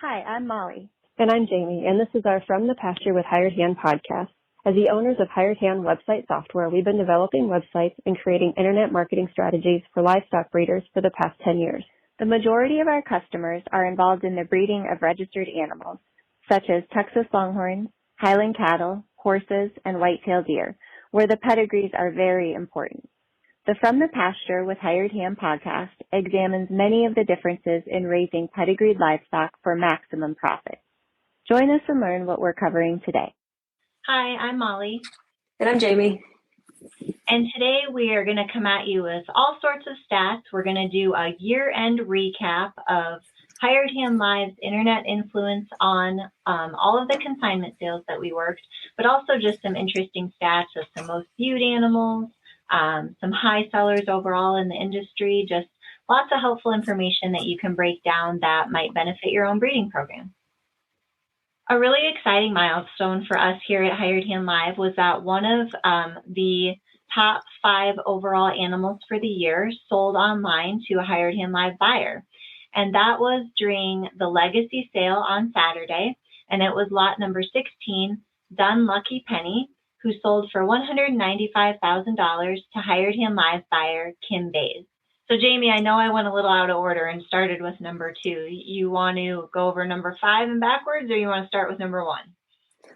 Hi, I'm Molly. And I'm Jamie, and this is our From the Pasture with Hired Hand podcast. As the owners of Hired Hand website software, we've been developing websites and creating internet marketing strategies for livestock breeders for the past 10 years. The majority of our customers are involved in the breeding of registered animals, such as Texas Longhorns, Highland cattle, horses, and white-tailed deer, where the pedigrees are very important. The From the Pasture with Hired Hand podcast examines many of the differences in raising pedigreed livestock for maximum profit. Join us and learn what we're covering today. Hi, I'm Molly. And I'm Jamie. And today we are going to come at you with all sorts of stats. We're going to do a year-end recap of Hired Hand Live's internet influence on all of the consignment sales that we worked, but also just some interesting stats of some most viewed animals, some high sellers overall in the industry, just lots of helpful information that you can break down that might benefit your own breeding program. A really exciting milestone for us here at Hired Hand Live was that one of the top 5 overall animals for the year sold online to a Hired Hand Live buyer. And that was during the Legacy sale on Saturday, and it was lot number 16, Dun Lucky Penny, who sold for $195,000 to Hired Hand Live buyer Kim Bays. So Jamie, I know I went a little out of order and started with number 2. You want to go over number 5 and backwards, or you want to start with number 1?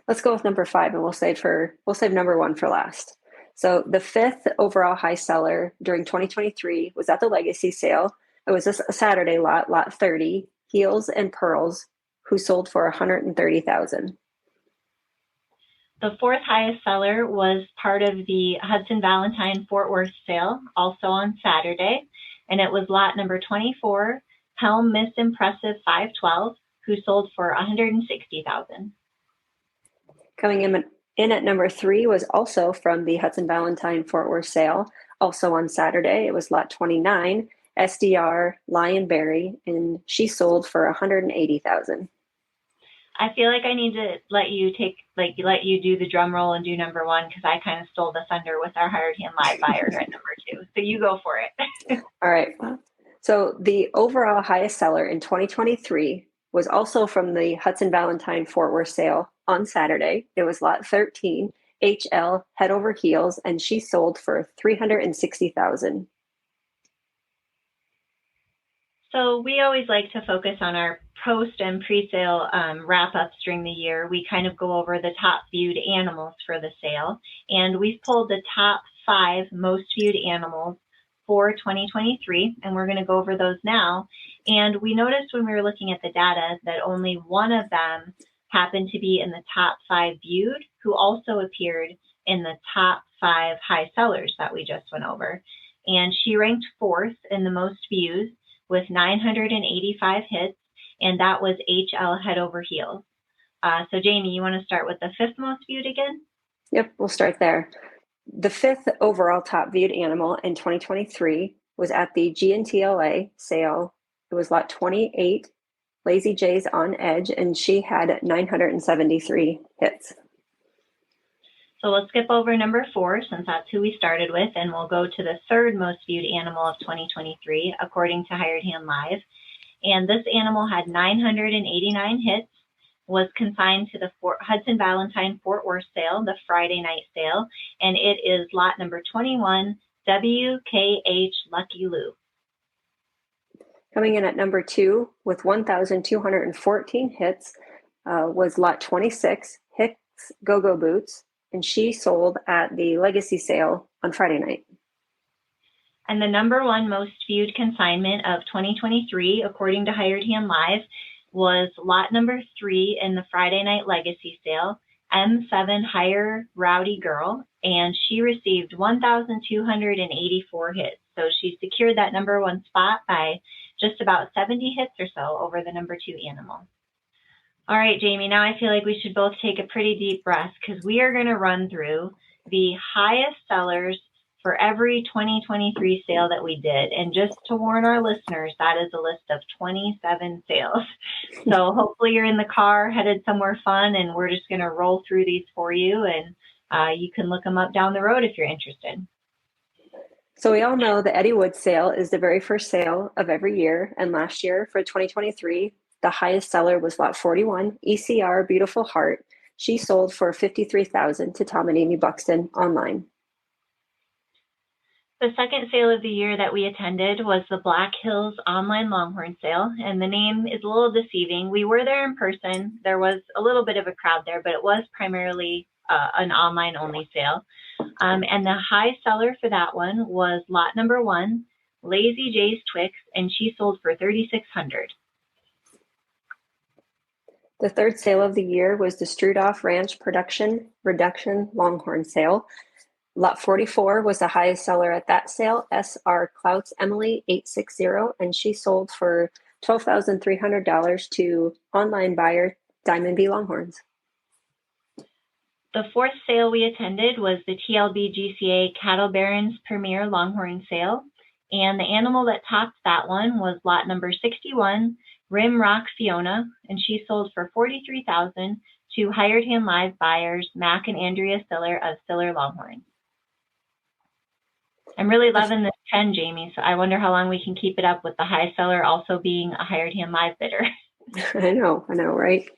Let's go with number 5, and we'll save number 1 for last. So the 5th overall high seller during 2023 was at the Legacy sale. It was a Saturday lot 30, Heels and Pearls, who sold for $130,000. The 4th highest seller was part of the Hudson Valentine Fort Worth sale, also on Saturday, and it was lot number 24, Helm Miss Impressive 512, who sold for $160,000. Coming in at number 3 was also from the Hudson Valentine Fort Worth sale, also on Saturday. It was lot 29, SDR Lionberry, and she sold for $180,000. I feel like I need to let you do the drum roll and do number 1, because I kind of stole the thunder with our Hired Hand Live buyer at number 2. So you go for it. All right. So the overall highest seller in 2023 was also from the Hudson Valentine Fort Worth sale on Saturday. It was lot 13, HL Head Over Heels, and she sold for $360,000. So we always like to focus on our post and pre-sale wrap-ups during the year. We kind of go over the top viewed animals for the sale, and we've pulled the top 5 most viewed animals for 2023, and we're going to go over those now. And we noticed when we were looking at the data that only one of them happened to be in the top 5 viewed, who also appeared in the top 5 high sellers that we just went over. And she ranked 4th in the most views with 985 hits, and that was HL Head Over Heels. So Jamie, you want to start with the 5th most viewed again? Yep, we'll start there. The 5th overall top viewed animal in 2023 was at the GNTLA sale. It was lot 28, Lazy J's On Edge, and she had 973 hits. So let's skip over number 4, since that's who we started with, and we'll go to the 3rd most viewed animal of 2023, according to Hired Hand Live. And this animal had 989 hits, was consigned to the Hudson Valentine Fort Worth sale, the Friday night sale, and it is lot number 21, WKH Lucky Lou. Coming in at number 2 with 1,214 hits was lot 26, Hicks Go-Go Boots, and she sold at the Legacy sale on Friday night. And the number 1 most viewed consignment of 2023, according to Hired Hand Live, was lot number 3 in the Friday night Legacy sale, M7 Higher Rowdy Girl, and she received 1,284 hits. So she secured that number 1 spot by just about 70 hits or so over the number 2 animal. All right, Jamie, now I feel like we should both take a pretty deep breath, because we are going to run through the highest sellers for every 2023 sale that we did. And just to warn our listeners, that is a list of 27 sales. So hopefully you're in the car headed somewhere fun, and we're just going to roll through these for you, and you can look them up down the road if you're interested. So we all know the Eddie Wood sale is the very first sale of every year. And last year for 2023, the highest seller was lot 41, ECR Beautiful Heart. She sold for $53,000 to Tom and Amy Buxton online. The second sale of the year that we attended was the Black Hills Online Longhorn Sale, and the name is a little deceiving. We were there in person. There was a little bit of a crowd there, but it was primarily an online-only sale. And the high seller for that one was lot number 1, Lazy J's Twix, and she sold for $3,600. The third sale of the year was the Strudolph Ranch Production Reduction Longhorn Sale. Lot 44 was the highest seller at that sale, SR Clouts Emily 860, and she sold for $12,300 to online buyer Diamond B Longhorns. The fourth sale we attended was the TLB GCA Cattle Barons Premier Longhorn Sale, and the animal that topped that one was lot number 61, Rim Rock Fiona, and she sold for $43,000 to Hired Hand Live buyers Mac and Andrea Stiller of Stiller Longhorn. I'm really loving this 10, Jamie, so I wonder how long we can keep it up with the high seller also being a Hired Hand Live bidder. I know, right?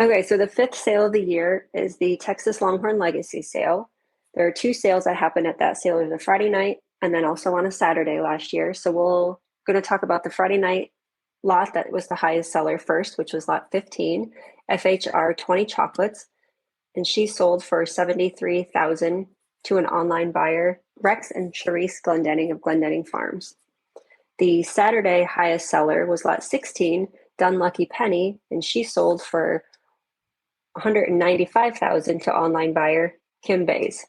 Okay, so the fifth sale of the year is the Texas Longhorn Legacy Sale. There are 2 sales that happened at that sale. There's a Friday night and then also on a Saturday last year. So we're going to talk about the Friday night lot that was the highest seller first, which was lot 15, FHR 20 Chocolates, and she sold for $73,000 to an online buyer, Rex and Charisse Glendenning of Glendenning Farms. The Saturday highest seller was lot 16, Dunlucky Penny, and she sold for $195,000 to online buyer Kim Bays.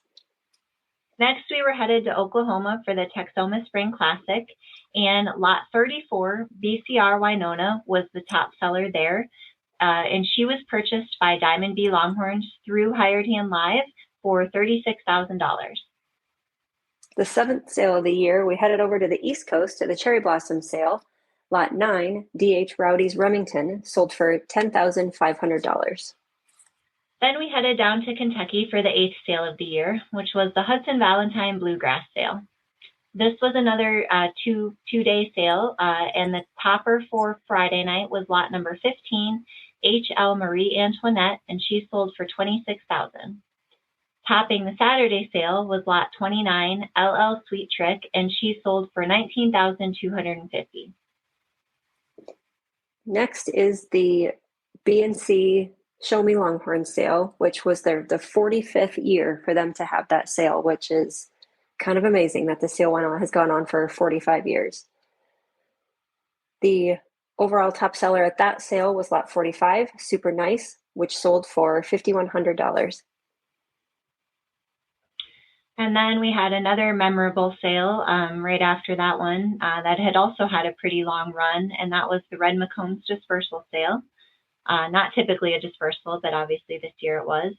Next, we were headed to Oklahoma for the Texoma Spring Classic, and lot 34, BCR Winona, was the top seller there, and she was purchased by Diamond B Longhorns through Hired Hand Live for $36,000. The seventh sale of the year, we headed over to the East Coast to the Cherry Blossom Sale. Lot 9, DH Rowdy's Remington, sold for $10,500. Then we headed down to Kentucky for the 8th sale of the year, which was the Hudson Valentine Bluegrass Sale. This was another two-day sale, and the topper for Friday night was lot number 15, HL Marie Antoinette, and she sold for $26,000. Topping the Saturday sale was lot 29, LL Sweet Trick, and she sold for $19,250. Next is the B&C Show Me Longhorn sale, which was the 45th year for them to have that sale, which is kind of amazing that the sale has gone on for 45 years. The overall top seller at that sale was lot 45, Super Nice, which sold for $5,100. And then we had another memorable sale right after that one that had also had a pretty long run, and that was the Red McCombs dispersal sale. Not typically a dispersal, but obviously this year it was.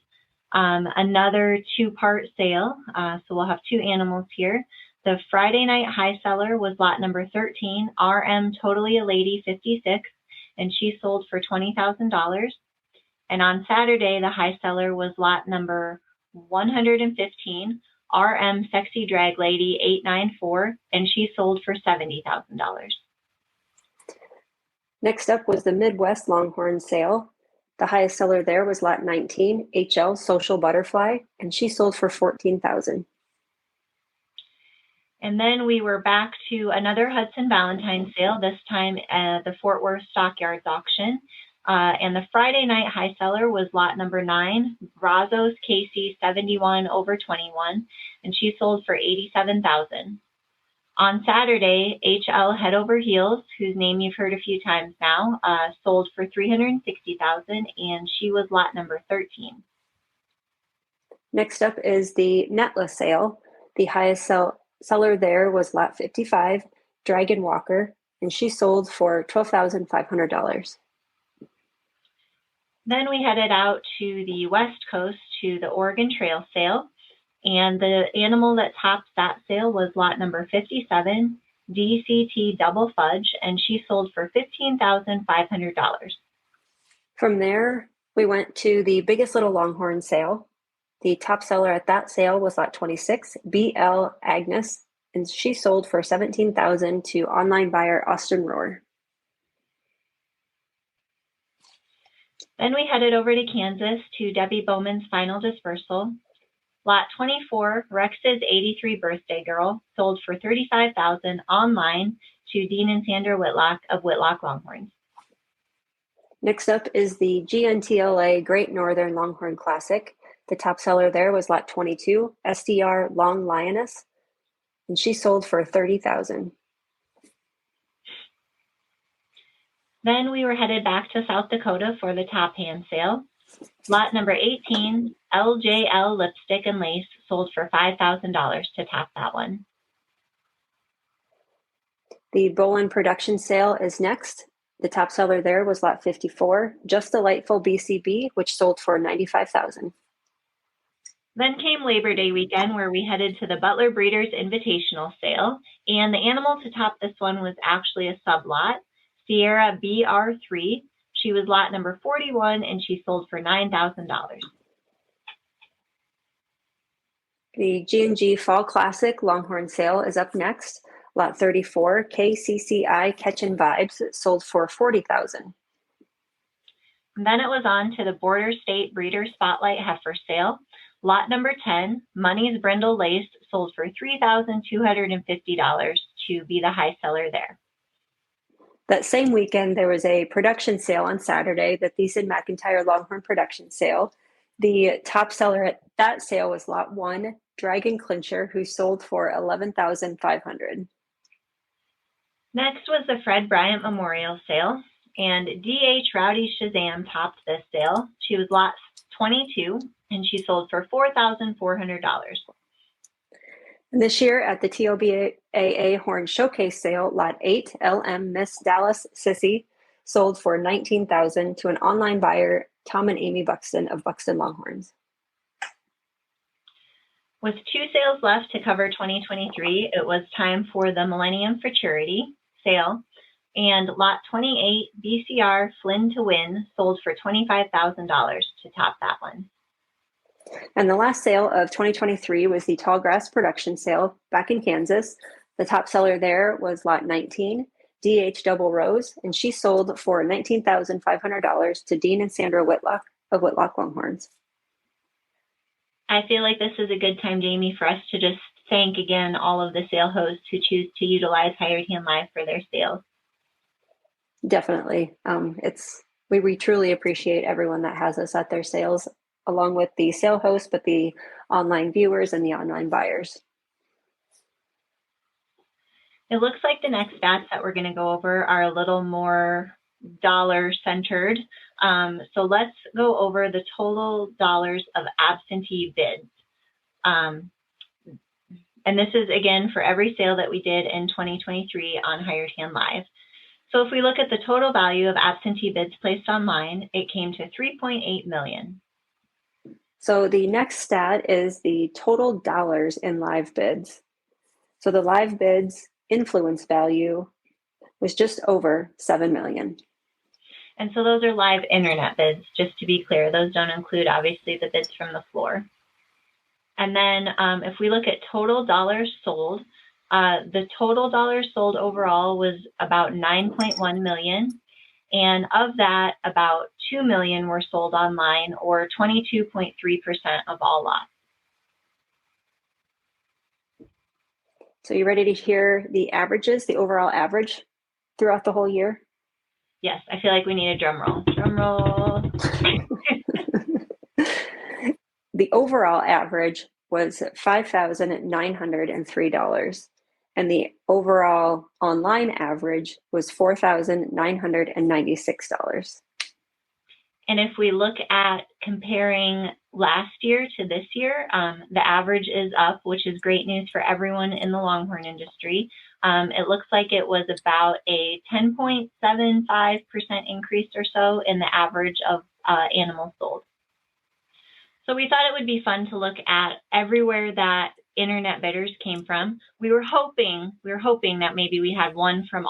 Another 2-part sale, so we'll have 2 animals here. The Friday night high seller was lot number 13, RM Totally a Lady 56, and she sold for $20,000. And on Saturday, the high seller was lot number 115, RM Sexy Drag Lady 894, and she sold for $70,000. Next up was the Midwest Longhorn sale. The highest seller there was lot 19, HL Social Butterfly, and she sold for $14,000. And then we were back to another Hudson Valentine sale, this time at the Fort Worth Stockyards auction. And the Friday night high seller was lot number 9, Brazos Casey 71 over 21, and she sold for $87,000. On Saturday, HL Head Over Heels, whose name you've heard a few times now, sold for $360,000, and she was lot number 13. Next up is the Netless sale. The highest seller there was lot 55, Dragon Walker, and she sold for $12,500. Then we headed out to the West Coast to the Oregon Trail sale, and the animal that topped that sale was lot number 57, DCT Double Fudge, and she sold for $15,500. From there, we went to the Biggest Little Longhorn sale. The top seller at that sale was lot 26, BL Agnes, and she sold for $17,000 to online buyer Austin Rohr. Then we headed over to Kansas to Debbie Bowman's final dispersal. Lot 24, Rex's 83 birthday girl, sold for $35,000 online to Dean and Sandra Whitlock of Whitlock Longhorns. Next up is the GNTLA Great Northern Longhorn Classic. The top seller there was lot 22, SDR Long Lioness, and she sold for $30,000. Then we were headed back to South Dakota for the top hand sale. Lot number 18, LJL Lipstick and Lace, sold for $5,000 to top that one. The Bolin production sale is next. The top seller there was lot 54, Just Delightful BCB, which sold for $95,000. Then came Labor Day weekend, where we headed to the Butler Breeders Invitational Sale, and the animal to top this one was actually a sublot, Sierra BR3. She was lot number 41, and she sold for $9,000. The G&G Fall Classic Longhorn sale is up next. Lot 34, KCCI Catchin' Vibes, sold for $40,000. Then it was on to the Border State Breeder Spotlight Heifer sale. Lot number 10, Money's Brindle Lace, sold for $3,250 to be the high seller there. That same weekend, there was a production sale on Saturday, the Thiessen McIntyre Longhorn production sale. The top seller at that sale was lot 1, Dragon Clincher, who sold for $11,500. Next was the Fred Bryant Memorial Sale, and DH Rowdy Shazam topped this sale. She was lot 22, and she sold for $4,400. And this year at the TOBAA Horn Showcase sale, lot 8, LM Miss Dallas Sissy, sold for $19,000 to an online buyer, Tom and Amy Buxton of Buxton Longhorns. With 2 sales left to cover 2023, it was time for the Millennium for Charity sale, and lot 28, BCR Flynn to Win, sold for $25,000 to top that one. And the last sale of 2023 was the Tallgrass production sale back in Kansas. The top seller there was lot 19, DH Double Rose, and she sold for $19,500 to Dean and Sandra Whitlock of Whitlock Longhorns. I feel like this is a good time, Jamie, for us to just thank again all of the sale hosts who choose to utilize Hired Hand Live for their sales. Definitely. We truly appreciate everyone that has us at their sales, along with the sale hosts, but the online viewers and the online buyers. It looks like the next stats that we're going to go over are a little more dollar centered. So let's go over the total dollars of absentee bids. And this is again for every sale that we did in 2023 on Hired Hand Live. So if we look at the total value of absentee bids placed online, it came to $3.8 million. So the next stat is the total dollars in live bids. So the live bids influence value was just over $7 million. And so those are live internet bids, just to be clear. Those don't include, obviously, the bids from the floor. And then if we look at total dollars sold, the total dollars sold overall was about $9.1 million. And of that, about $2 million were sold online, or 22.3% of all lots. So you ready to hear the averages, the overall average throughout the whole year? Yes, I feel like we need a drum roll. Drum roll. The overall average was $5,903, and the overall online average was $4,996. And if we look at comparing last year to this year, the average is up, which is great news for everyone in the Longhorn industry. It looks like it was about a 10.75% increase or so in the average of animals sold. So we thought it would be fun to look at everywhere that internet bidders came from. We were hoping that maybe we had one from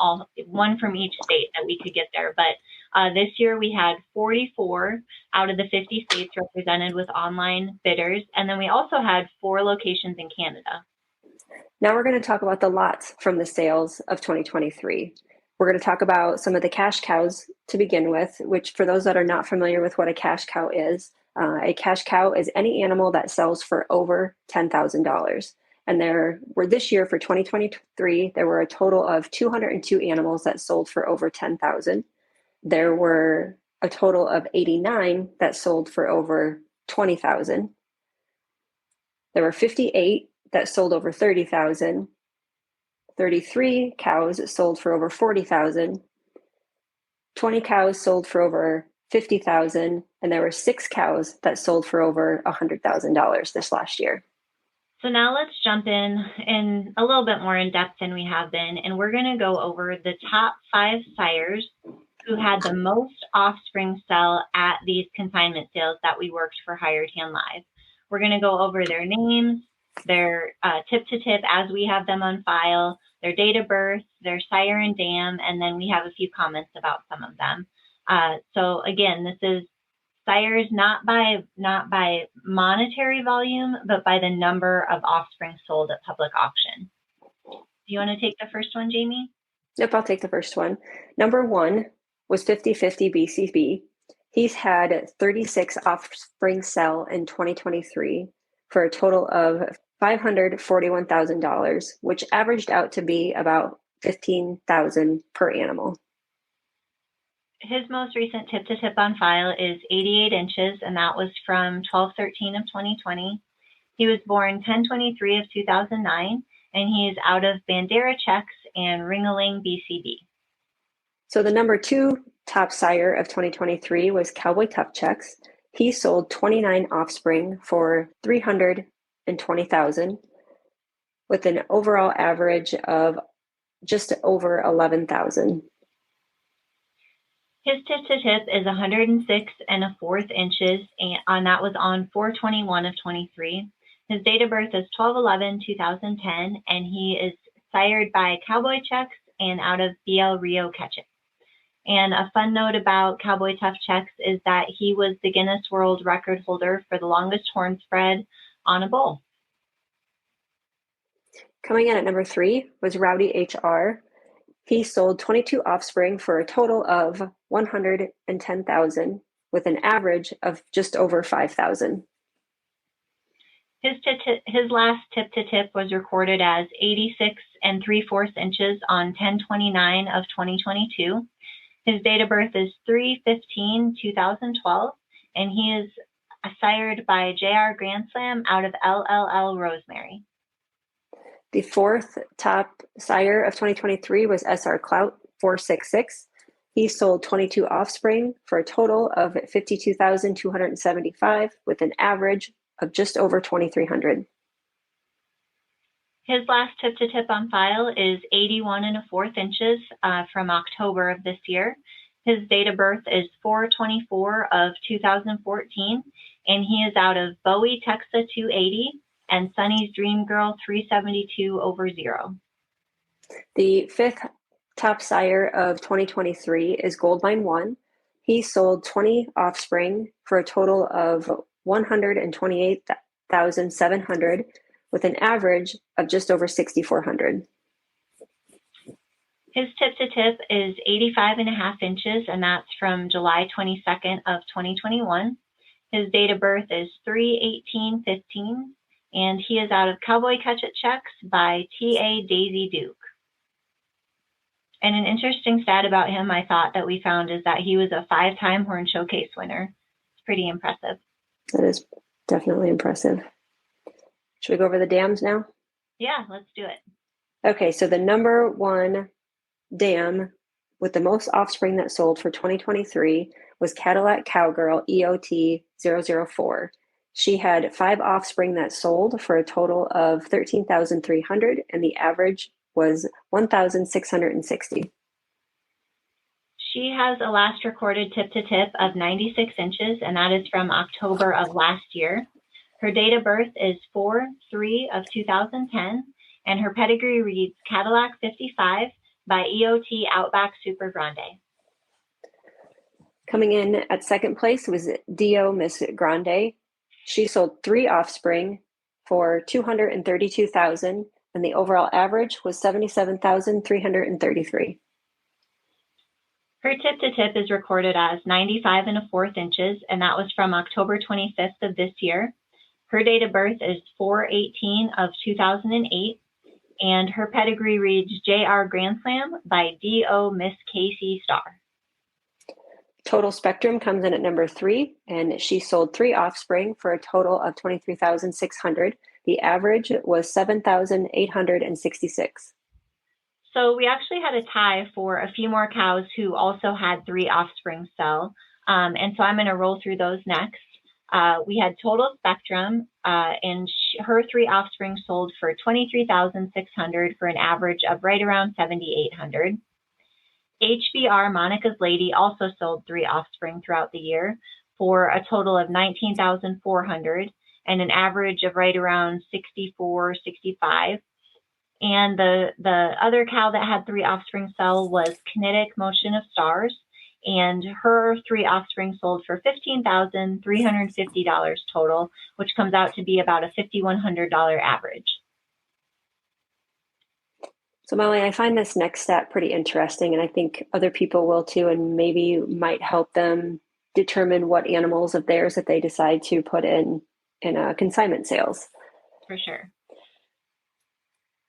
each state that we could get there. But this year we had 44 out of the 50 states represented with online bidders. And then we also had 4 locations in Canada. Now we're going to talk about the lots from the sales of 2023. We're going to talk about some of the cash cows to begin with, which for those that are not familiar with what a cash cow is, a cash cow is any animal that sells for over $10,000. And there were this year for 2023, there were a total of 202 animals that sold for over 10,000. There were a total of 89 that sold for over 20,000. There were 58 that sold over 30,000. 33 cows sold for over 40,000. 20 cows sold for over 50,000, and there were 6 cows that sold for over $100,000 this last year. So now let's jump in a little bit more in depth than we have been, and we're going to go over the top 5 sires who had the most offspring sell at these consignment sales that we worked for Hired Hand Live. We're going to go over their names, their tip to tip as we have them on file, their date of birth, their sire and dam, and then we have a few comments about some of them. So again, this is sires not by monetary volume, but by the number of offspring sold at public auction. Do you want to take the first one, Jamie? Yep, I'll take the first one. Number 1 was 50/50 BCB. He's had 36 offspring sell in 2023 for a total of $541,000, which averaged out to be about $15,000 per animal. His most recent tip to tip on file is 88 inches, and that was from 12/13 of 2020. He was born 10/23 of 2009, and he is out of Bandera Checks and Ringaling, BCB. So the number 2 top sire of 2023 was Cowboy Tough Checks. He sold 29 offspring for $320,000 with an overall average of just over 11,000. His tip to tip is 106 1/4 inches, and that was on 4/21 of 23. His date of birth is 12/11/2010, and he is sired by Cowboy Checks and out of BL Rio Ketchup. And a fun note about Cowboy Tough Checks is that he was the Guinness World Record holder for the longest horn spread on a bull. Coming in at number 3 was Rowdy HR. He sold 22 offspring for a total of $110,000 with an average of just over 5,000. His last tip to tip was recorded as 86 3/4 inches on 10/29 of 2022. His date of birth is 3/15/2012, and he is sired by JR Grand Slam out of LLL Rosemary. The 4th top sire of 2023 was SR Clout 466. He sold 22 offspring for a total of 52,275 with an average of just over 2,300. His last tip to tip on file is 81 1/4 inches from October of this year. His date of birth is 4/24 of 2014, and he is out of Bowie, Texas 280 and Sunny's Dream Girl 372/0. The 5th top sire of 2023 is Goldmine 1. He sold 20 offspring for a total of 128,700 with an average of just over 6,400. His tip to tip is 85 1/2 inches, and that's from July 22nd of 2021. His date of birth is 3/18/15, and he is out of Cowboy Ketchup Checks by T.A. Daisy Duke. And an interesting stat about him I thought that we found is that he was a 5-time Horn Showcase winner. It's pretty impressive. That is definitely impressive. Should we go over the dams now? Yeah, let's do it. Okay, so the number 1 dam with the most offspring that sold for 2023 was Cadillac Cowgirl EOT 004. She had 5 offspring that sold for a total of 13,300, and the average was 1,660. She has a last recorded tip to tip of 96 inches, and that is from October of last year. Her date of birth is 4/3 of 2010, and her pedigree reads Cadillac 55 by EOT Outback Super Grande. Coming in at second place was Dio Miss Grande. She sold 3 offspring for 232,000, and the overall average was 77,333. Her tip-to-tip is recorded as 95 1/4 inches, and that was from October 25th of this year. Her date of birth is 4/18 of 2008, and her pedigree reads J.R. Grand Slam by D.O. Miss Casey Starr. Total spectrum comes in at number 3, and she sold 3 offspring for a total of 23,600. The average was 7,866. So we actually had a tie for a few more cows who also had 3 offspring sell. And so I'm going to roll through those next. We had total spectrum, and her 3 offspring sold for 23,600 for an average of right around 7,800. HBR Monica's Lady also sold 3 offspring throughout the year for a total of 19,400 and an average of right around 64, 65. And the other cow that had 3 offspring sell was Kinetic Motion of Stars, and her 3 offspring sold for $15,350 total, which comes out to be about a $5,100 average. So Molly, I find this next stat pretty interesting, and I think other people will too, and maybe might help them determine what animals of theirs that they decide to put in consignment sales. For sure.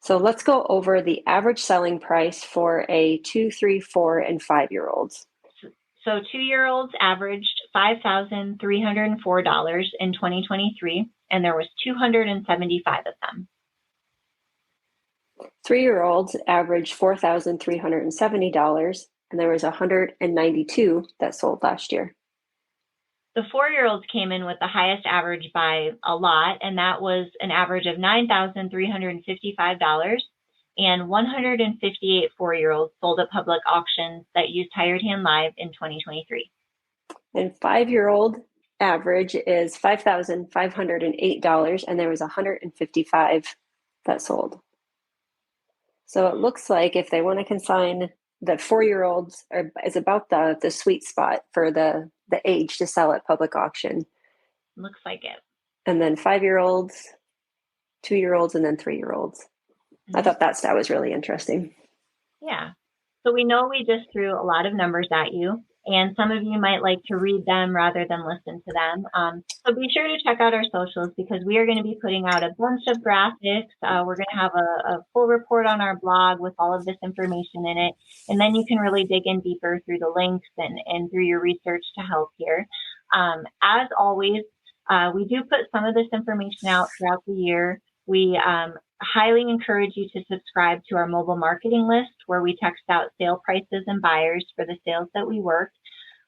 So let's go over the average selling price for a 2, 3, 4, and 5-year-olds. So 2-year-olds averaged $5,304 in 2023, and there was 275 of them. 3-year-olds averaged $4,370, and there was 192 that sold last year. The 4-year-olds came in with the highest average by a lot, and that was an average of $9,355, and 158 4-year-olds sold at public auctions that used Hired Hand Live in 2023. And 5-year-old average is $5,508, and there was 155 that sold. So it looks like if they want to consign, the 4-year-olds is about the sweet spot for the age to sell at public auction. Looks like it. And then 5-year-olds, 2-year-olds, and then 3-year-olds. Mm-hmm. I thought that stat was really interesting. Yeah. So we know we just threw a lot of numbers at you, and some of you might like to read them rather than listen to them. So be sure to check out our socials, because we are going to be putting out a bunch of graphics. We're going to have a full report on our blog with all of this information in it. And then you can really dig in deeper through the links and through your research to help here. As always, we do put some of this information out throughout the year. We highly encourage you to subscribe to our mobile marketing list, where we text out sale prices and buyers for the sales that we work.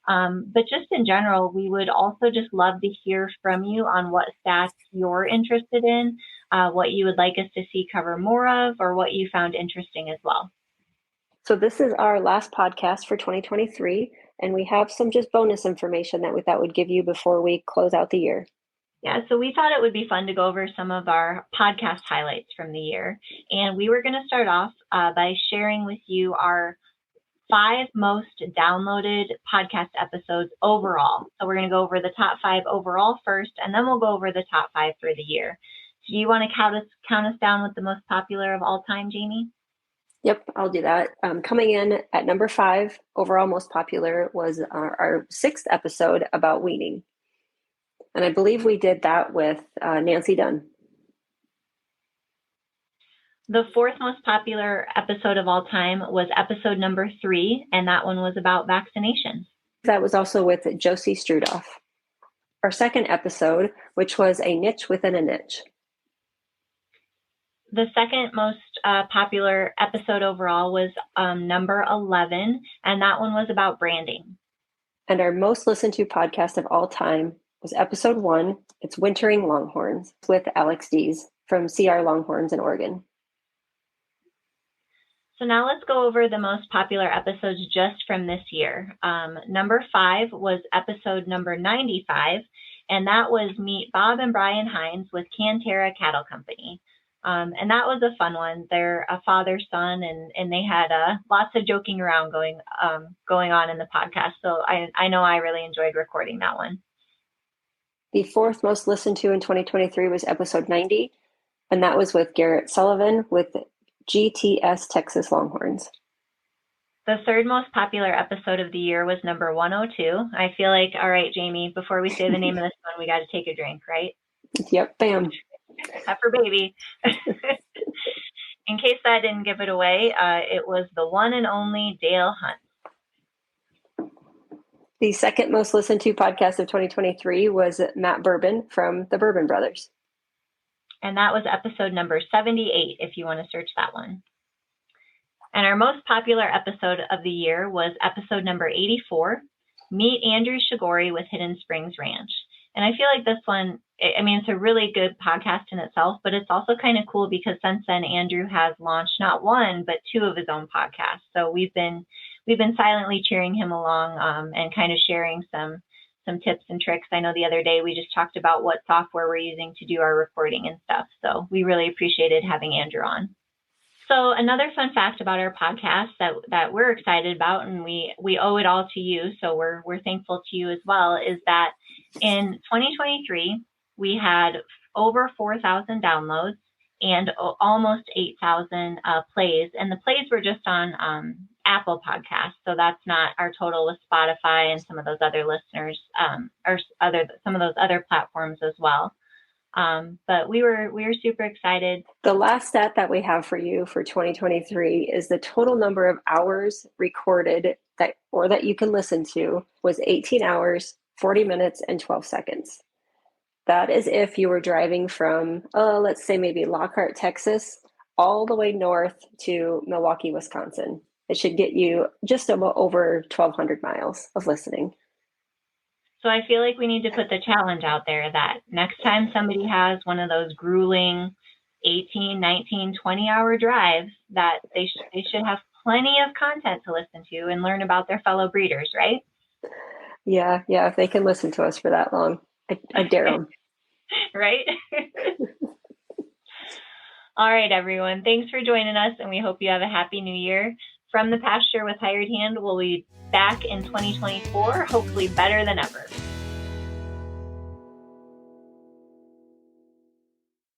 But just in general, we would also just love to hear from you on what stats you're interested in, what you would like us to see cover more of, or what you found interesting as well. So this is our last podcast for 2023, and we have some just bonus information that we thought would give you before we close out the year. Yeah, so we thought it would be fun to go over some of our podcast highlights from the year. And we were going to start off by sharing with you our 5 most downloaded podcast episodes overall. So we're going to go over the top 5 overall first, and then we'll go over the top 5 for the year. So do you want to count us down with the most popular of all time, Jamie? Yep, I'll do that. Coming in at number 5, overall most popular, was our 6th episode about weaning. And I believe we did that with Nancy Dunn. The 4th most popular episode of all time was episode number 3, and that one was about vaccinations. That was also with Josie Strudoff. Our 2nd episode, which was a niche within a niche. The 2nd most popular episode overall was number 11, and that one was about branding. And our most listened to podcast of all time was episode 1. It's Wintering Longhorns with Alex Dees from CR Longhorns in Oregon. So now let's go over the most popular episodes just from this year. Number 5 was episode number 95, and that was Meet Bob and Brian Hines with Cantera Cattle Company. And that was a fun one. They're a father-son, and they had lots of joking around going on in the podcast. So I know I really enjoyed recording that one. The 4th most listened to in 2023 was episode 90, and that was with Garrett Sullivan with GTS Texas Longhorns. The third most popular episode of the year was number 102. I feel like, all right, Jamie, before we say the name of this one, we got to take a drink, right? Yep, bam. Pepper baby. In case that didn't give it away, it was the one and only Dale Hunt. The second most listened to podcast of 2023 was Matt Bourbon from the Bourbon Brothers. And that was episode number 78, if you want to search that one. And our most popular episode of the year was episode number 84, Meet Andrew Shigori with Hidden Springs Ranch. And I feel like this one, I mean, it's a really good podcast in itself, but it's also kind of cool because since then Andrew has launched not one, but two of his own podcasts. So we've been silently cheering him along and kind of sharing some tips and tricks. I know the other day we just talked about what software we're using to do our recording and stuff. So we really appreciated having Andrew on. So another fun fact about our podcast that we're excited about, and we owe it all to you, so we're thankful to you as well, is that in 2023 we had over 4,000 downloads and almost 8,000 plays, and the plays were just on Apple Podcasts, so that's not our total with Spotify and some of those other listeners or some of those other platforms as well. But we were super excited. The last stat that we have for you for 2023 is the total number of hours recorded that you can listen to was 18 hours, 40 minutes, and 12 seconds. That is if you were driving from, let's say maybe Lockhart, Texas, all the way north to Milwaukee, Wisconsin. It should get you just about over 1,200 miles of listening. So I feel like we need to put the challenge out there that next time somebody has one of those grueling 18, 19, 20-hour drives, that they should have plenty of content to listen to and learn about their fellow breeders, right? Yeah, if they can listen to us for that long, I dare them. Right? All right, everyone. Thanks for joining us, and we hope you have a happy new year. From the Pasture with Hired Hand, we'll be back in 2024, hopefully better than ever.